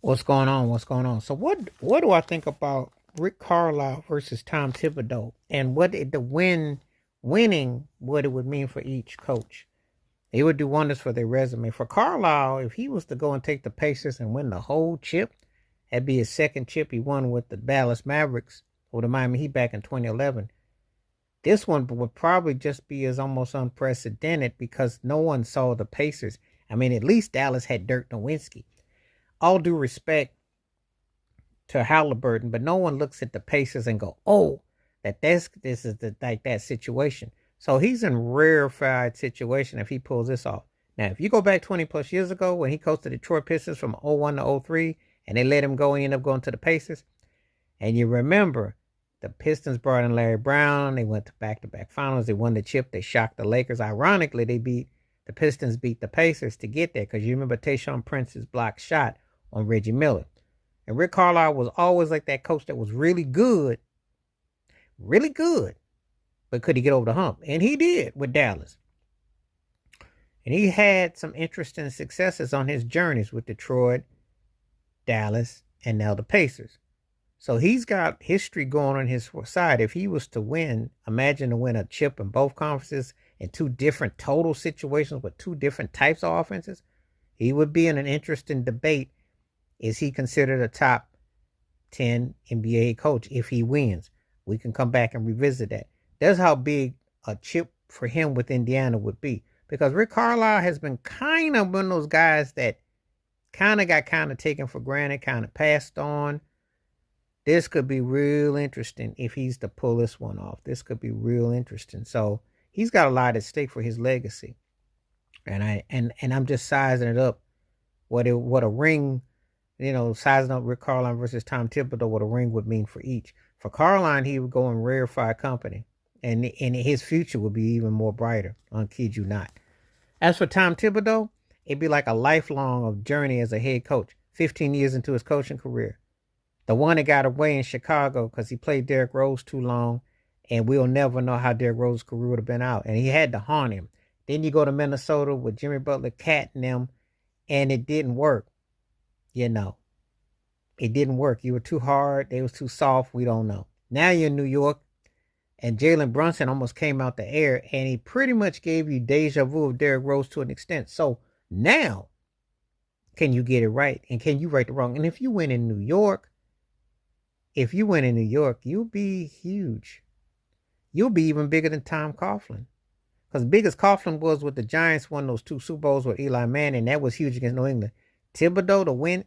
What's going on? What's going on? So what do I think about Rick Carlisle versus Tom Thibodeau and winning what it would mean for each coach? It would do wonders for their resume. For Carlisle, if he was to go and take the Pacers and win the whole chip, that'd be his second chip he won with the Dallas Mavericks or the Miami Heat back in 2011. This one would probably just be as almost unprecedented because no one saw the Pacers. I mean, at least Dallas had Dirk Nowitzki. All due respect to Halliburton, but no one looks at the Pacers and go, "Oh, this is the like that situation." So he's in rarefied situation if he pulls this off. Now, if you go back 20 plus years ago when he coached the Detroit Pistons from 01 to 03 and they let him go and end up going to the Pacers, and you remember the Pistons brought in Larry Brown, they went to back-to-back finals, they won the chip, they shocked the Lakers. Ironically, the Pistons beat the Pacers to get there because you remember Tayshaun Prince's block shot on Reggie Miller. And Rick Carlisle was always like that coach that was really good, but could he get over the hump? And he did with Dallas. And he had some interesting successes on his journeys with Detroit, Dallas, and now the Pacers. So he's got history going on his side. If he was to win, imagine to win a chip in both conferences in two different total situations with two different types of offenses, he would be in an interesting debate. Is he considered a top 10 NBA coach if he wins? We can come back and revisit that. That's how big a chip for him with Indiana would be. Because Rick Carlisle has been kind of one of those guys that got taken for granted, kind of passed on. This could be real interesting if he's to pull this one off. This could be real interesting. So he's got a lot at stake for his legacy. And I'm just sizing it up. What a ring, sizing up Rick Carlisle versus Tom Thibodeau, what a ring would mean for each. For Carlisle, he would go in rarefied company. And his future would be even more brighter. I kid you not. As for Tom Thibodeau, it'd be like a lifelong journey as a head coach. 15 years into his coaching career. The one that got away in Chicago because he played Derrick Rose too long, and we'll never know how Derrick Rose's career would have been out. And he had to haunt him. Then you go to Minnesota with Jimmy Butler, Cat, and them, and it didn't work. It didn't work. You were too hard. They was too soft. We don't know. Now you're in New York, and Jalen Brunson almost came out the air, and he pretty much gave you deja vu of Derrick Rose to an extent. So now, can you get it right? And can you right the wrong? And if you win in New York, you'll be huge. You'll be even bigger than Tom Coughlin. Because big as Coughlin was with the Giants, won those 2 Super Bowls with Eli Manning, that was huge against New England. Thibodeau to win